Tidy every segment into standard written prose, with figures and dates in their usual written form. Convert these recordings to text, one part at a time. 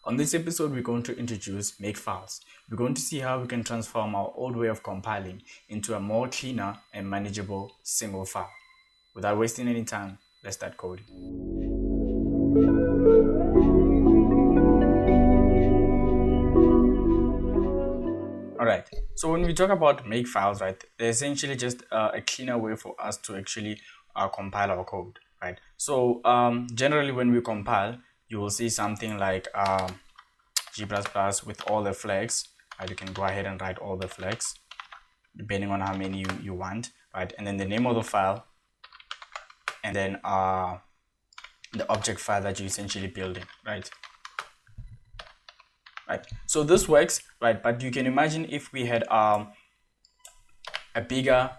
On this episode, we're going to introduce Makefiles. We're going to see how we can transform our old way of compiling into a more cleaner and manageable single file. Without wasting any time, let's start coding. Alright, so when we talk about Makefiles, right, they're essentially just a cleaner way for us to actually compile our code, right? So generally when we compile, you will see something like G++ with all the flags, right? You can go ahead and write all the flags depending on how many you want, right? And then the name of the file, and then the object file that you're essentially building, right? Right. So this works, right? But you can imagine if we had a bigger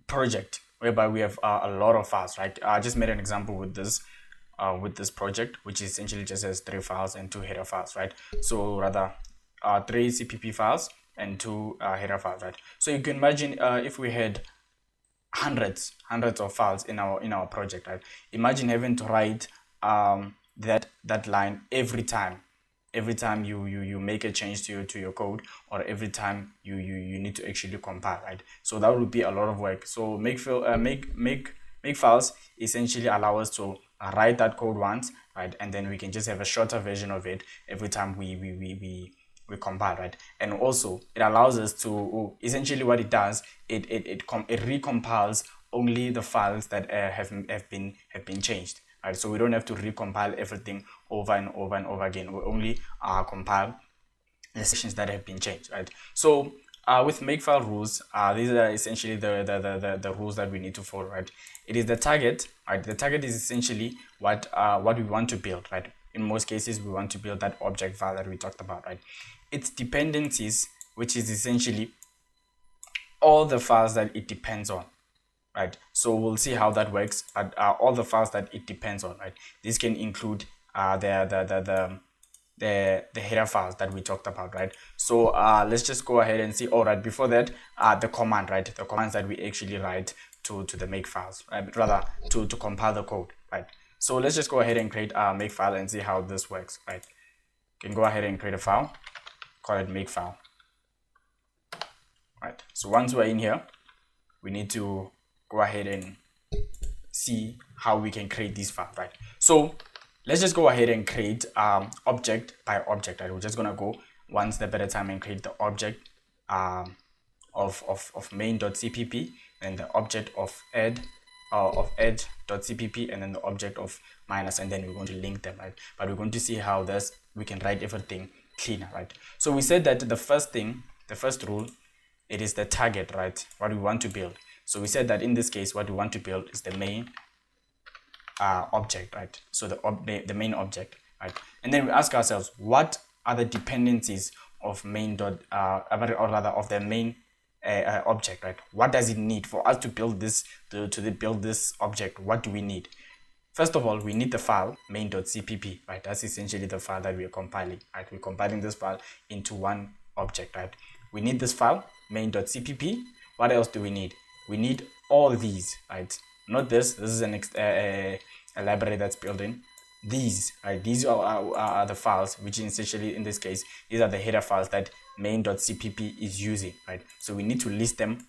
project whereby we have a lot of files, right? I just made an example with this project, which essentially just has 3 files and 2 header files, right? So rather 3 CPP files and 2 header files, right? So you can imagine if we had hundreds of files in our project, right? Imagine having to write that line every time you make a change to your code, or every time you need to actually compile, right? So that would be a lot of work. So Makefiles essentially allow us to write that code once, right? And then we can just have a shorter version of it every time we compile, right? And also it allows us to essentially what it does, it recompiles only the files that have been changed, right? So we don't have to recompile everything over and over and over again. We only compile the sections that have been changed, right? So with makefile rules, these are essentially the rules that we need to follow, right? It is the target, right? The target is essentially what we want to build, right? In most cases, we want to build that object file that we talked about, right? Its dependencies, which is essentially all the files that it depends on, right? So we'll see how that works. But all the files that it depends on, right? This can include the header files that we talked about, right? So let's just go ahead and see. All right, before that, the command, right? The commands that we actually write to the Makefiles, right? Rather to compile the code, right? So let's just go ahead and create a Makefile and see how this works, right? You can go ahead and create a file, call it Makefile, right? So once we're in here, we need to go ahead and see how we can create this file, right? So let's just go ahead and create object by object, right? We're just gonna go one step at a time and create the object of main.cpp, and the object of edge.cpp, and then the object of minus, and then we're going to link them, right? But we're going to see how this we can write everything cleaner, right? So we said that the first rule, it is the target, right? What we want to build. So we said that in this case, what we want to build is the main object, right? So the main object, right? And then we ask ourselves, what are the dependencies of main dot or rather of the main object, right? What does it need for us to build this to build this object? What do we need? First of all, we need the file main.cpp, right? That's essentially the file that we are compiling, right? We're compiling this file into one object, right? We need this file main.cpp. What else do we need? We need all these, right? Not this. This is a library that's built in. These, right? These are the files, which essentially in this case, these are the header files that main.cpp is using, right? So we need to list them.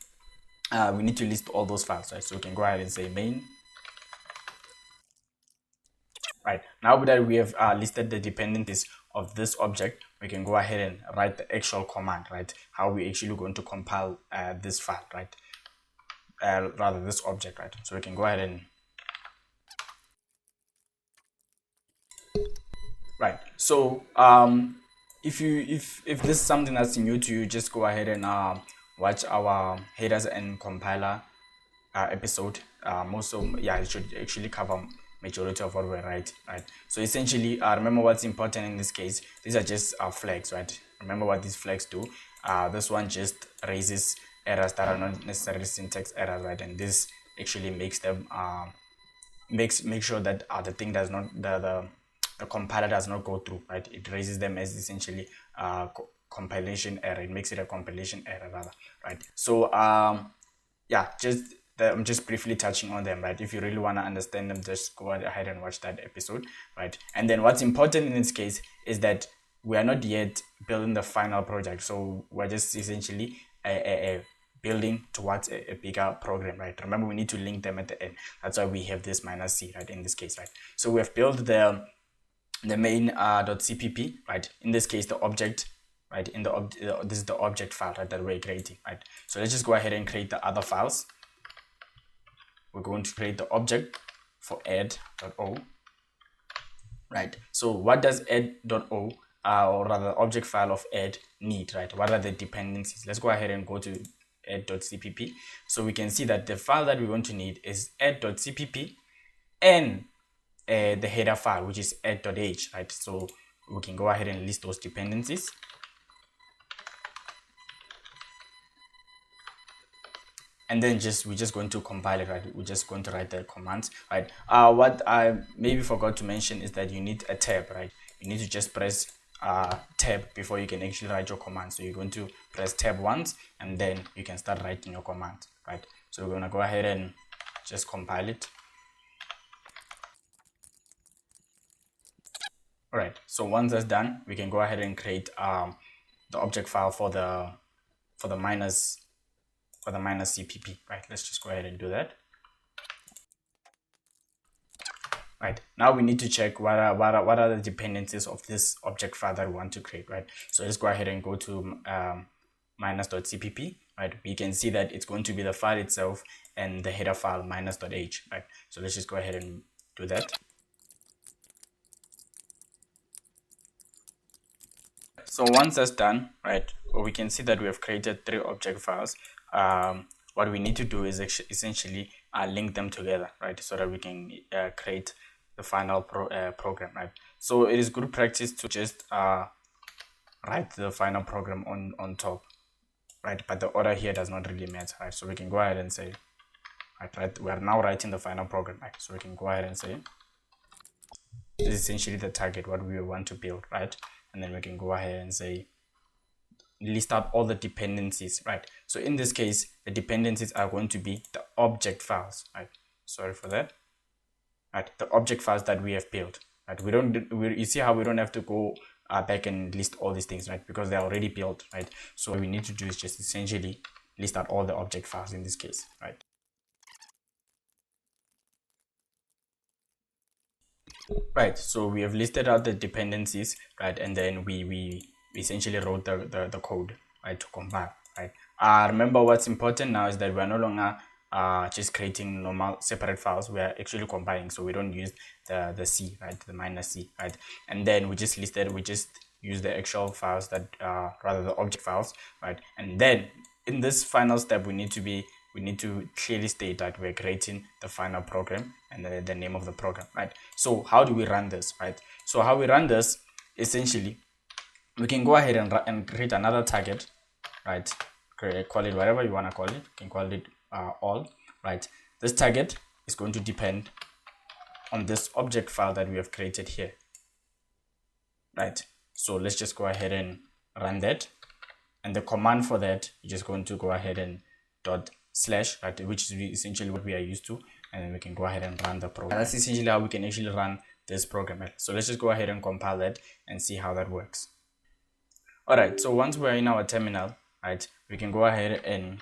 We need to list all those files, right? So we can go ahead and say main. Right, now that we have listed the dependencies of this object, we can go ahead and write the actual command, right? How we actually going to compile this file, right? Rather this object, right? So we can go ahead and right. So if this is something that's new to you, just go ahead and watch our headers and compiler episode. It should actually cover majority of what we write, right? So essentially, remember what's important in this case. These are just flags, right? Remember what these flags do. This one just raises errors that are not necessarily syntax errors, right? And this actually makes them make sure that the thing does not the compiler does not go through, right? It raises them as essentially compilation error. It makes it a compilation error rather, right? So I'm just briefly touching on them, right? If you really want to understand them, just go ahead and watch that episode, right? And then what's important in this case is that we are not yet building the final project, so we're just essentially building towards a bigger program, right? Remember, we need to link them at the end. That's why we have this minus c, right, in this case, right? So we have built the main .cpp, right? In this case, the object, right? In the this is the object file, right, that we're creating, right? So let's just go ahead and create the other files. We're going to create the object for add.o, right? So what does add.o, or rather object file of add, need, right? What are the dependencies? Let's go ahead and go to add.cpp. So we can see that the file that we're going to need is add.cpp and the header file, which is add.h, right? So we can go ahead and list those dependencies. And then we're just going to compile it, right? We're just going to write the commands, right? What I maybe forgot to mention is that you need a tab, right? You need to just press tab before you can actually write your command. So you're going to press tab once, and then you can start writing your command, right? So we're going to go ahead and just compile it. All right, so once that's done, we can go ahead and create the object file for the minus cpp, right? Let's just go ahead and do that. Right, now we need to check what are the dependencies of this object file that we want to create, right? So let's go ahead and go to minus.cpp, right? We can see that it's going to be the file itself and the header file minus.h, right? So let's just go ahead and do that. So once that's done, right, we can see that we have created 3 object files. What we need to do is essentially link them together, right, so that we can create the final program, right? So it is good practice to just write the final program on top, right? But the order here does not really matter, right? So we can go ahead and say, right, we are now writing the final program, right? So we can go ahead and say, this is essentially the target, what we want to build, right? And then we can go ahead and say, list out all the dependencies, right? So in this case, the dependencies are going to be the object files, right? Sorry for that, right? The object files that we have built, right? You see how we don't have to go back and list all these things, right? Because they're already built, right? So what we need to do is just essentially list out all the object files in this case, right? Right, so we have listed out the dependencies, right? And then we essentially wrote the code, right, to compile, right? Remember, what's important now is that we're no longer just creating normal separate files. We are actually compiling, so we don't use the c, right, the minus c, right? And then we just use the actual files that rather the object files, right? And then in this final step, we need to clearly state that we're creating the final program and the name of the program, right? So how do we run this, right? So how we run this, essentially, we can go ahead and create another target, right? Call it whatever you want to call it. You can call it all, right? This target is going to depend on this object file that we have created here, right? So let's just go ahead and run that. And the command for that, you're just going to go ahead and /, right, which is essentially what we are used to, and then we can go ahead and run the program. And that's essentially how we can actually run this program. So let's just go ahead and compile that and see how that works. All right, so once we're in our terminal, right, we can go ahead and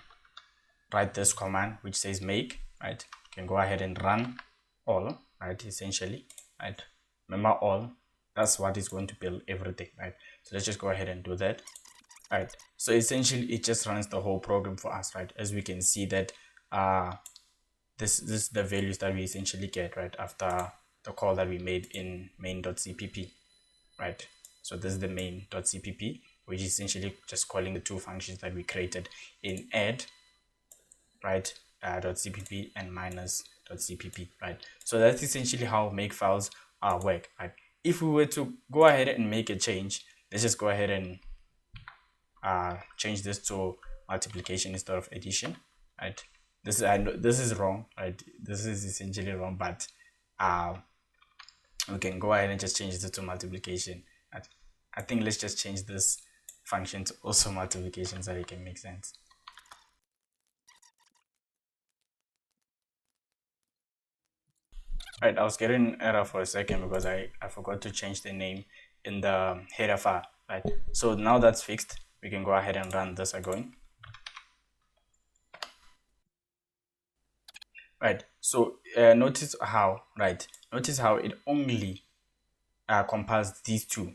write this command which says make, right? You can go ahead and run all, right, essentially, right? Remember, all, that's what is going to build everything, right? So let's just go ahead and do that. Right, so essentially it just runs the whole program for us, right? As we can see that this is the values that we essentially get, right, after the call that we made in main.cpp, right? So this is the main.cpp, which is essentially just calling the 2 functions that we created in add, right, .cpp and minus.cpp, right? So that's essentially how Makefiles work, right? If we were to go ahead and make a change, let's just go ahead and change this to multiplication instead of addition, right? I know this is wrong, right? This is essentially wrong, but we can go ahead and just change this to multiplication. I think let's just change this function to also multiplication so it can make sense. Right, I was getting an error for a second because I forgot to change the name in the header file. right? So now that's fixed, we can go ahead and run this again. Right, so notice how it only compiles these two,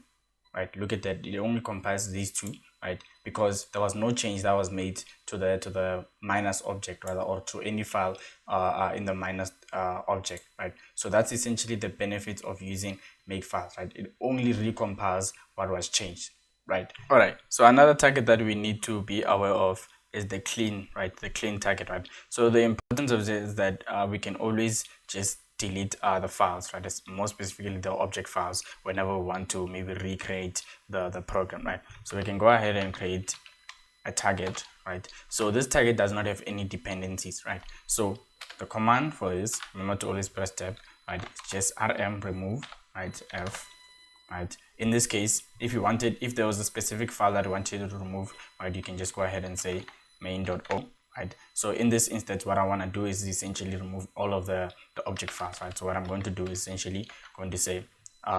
right? Look at that, it only compiles these two, right? Because there was no change that was made to the minus object, rather, or to any file in the minus object, right? So that's essentially the benefit of using Makefiles, right? It only recompiles what was changed, right? All right, so another target that we need to be aware of is the clean, right? The clean target, right? So the importance of this is that we can always just delete the files, right? It's more specifically the object files whenever we want to maybe recreate the program, right? So we can go ahead and create a target, right? So this target does not have any dependencies, right? So the command for this, remember to always press tab, right? It's just rm remove, right? F, right? In this case, if there was a specific file that you wanted to remove, right, you can just go ahead and say main.o, right? So in this instance, what I want to do is essentially remove all of the object files, right? So what I'm going to do is essentially going to say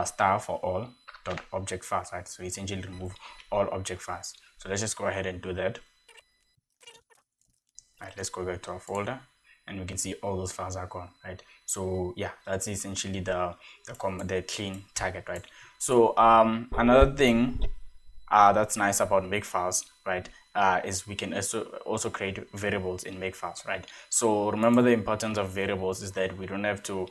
star for all dot object files, right? So essentially remove all object files. So let's just go ahead and do that. Right, let's go back to our folder and we can see all those files are gone, right? So yeah, that's essentially the clean target, right? So another thing that's nice about Makefiles, right, is we can also create variables in Makefiles, right? So remember, the importance of variables is that we don't have to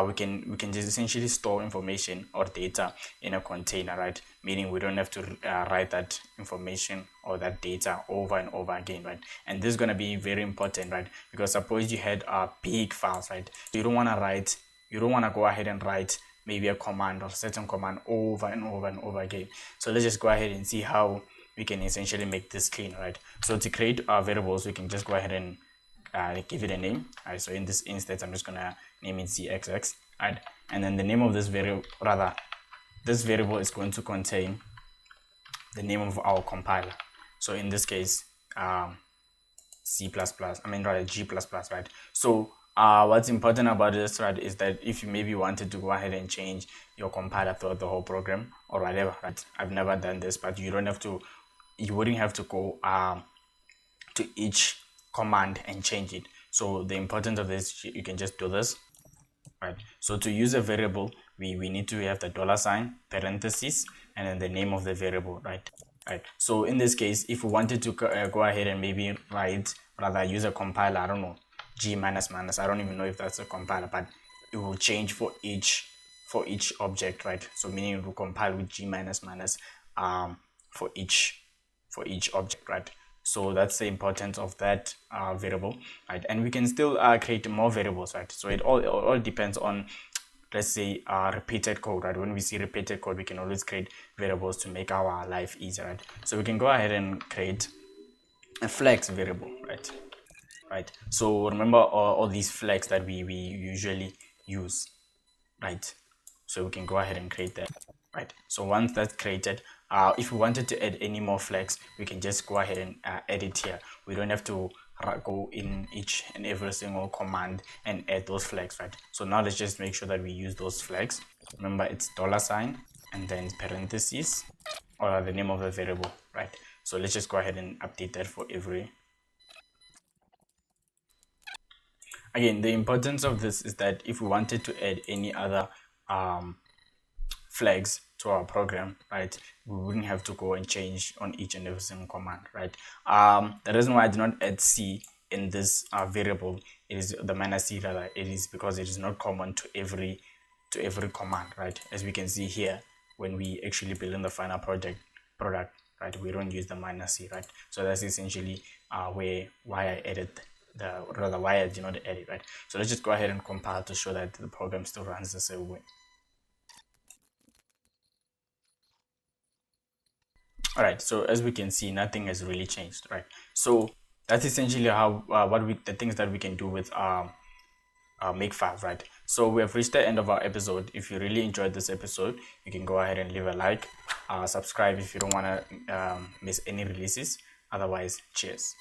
we can just essentially store information or data in a container, right? Meaning we don't have to write that information or that data over and over again, right? And this is going to be very important, right? Because suppose you had big files, right? You don't want to go ahead and write maybe a command or certain command over and over and over again. So let's just go ahead and see how we can essentially make this clean, right? So to create our variables, we can just go ahead and give it a name, right? So in this instance, I'm just gonna name it cxx, right? And then the name of this variable, this variable is going to contain the name of our compiler. So in this case, G++, right? So what's important about this, right, is that if you maybe wanted to go ahead and change your compiler throughout the whole program or whatever, right? I've never done this, but you wouldn't have to go to each command and change it. So the importance of this, you can just do this, right? So to use a variable, we need to have the $, parentheses, and then the name of the variable, right? Right. So in this case, if we wanted to go ahead and maybe use a compiler, I don't know, G minus minus, I don't even know if that's a compiler, but it will change for each object, right? So meaning it will compile with G minus minus for each object, right? So that's the importance of that variable, right? And we can still create more variables, right? So it all depends on, let's say, repeated code, right? When we see repeated code, we can always create variables to make our life easier, right? So we can go ahead and create a flex variable, right? So remember all these flags that we usually use, right? So we can go ahead and create that, right? So once that's created, if we wanted to add any more flags, we can just go ahead and add it here. We don't have to go in each and every single command and add those flags, right? So now let's just make sure that we use those flags. Remember, it's $, and then parentheses, or the name of the variable, right? So let's just go ahead and update that for every. Again, the importance of this is that if we wanted to add any other flags to our program, right, we wouldn't have to go and change on each and every single command, right? The reason why I did not add C in this variable is the -C, rather, it is because it is not common to every command, right? As we can see here, when we actually build in the final product, right, we don't use the -C, right? So that's essentially why I added why I did not edit, right? So let's just go ahead and compile to show that the program still runs the same way. All right, so as we can see, nothing has really changed, right? So that's essentially how the things that we can do with Makefiles, right? So we have reached the end of our episode. If you really enjoyed this episode, you can go ahead and leave a like, subscribe if you don't want to miss any releases. Otherwise, cheers.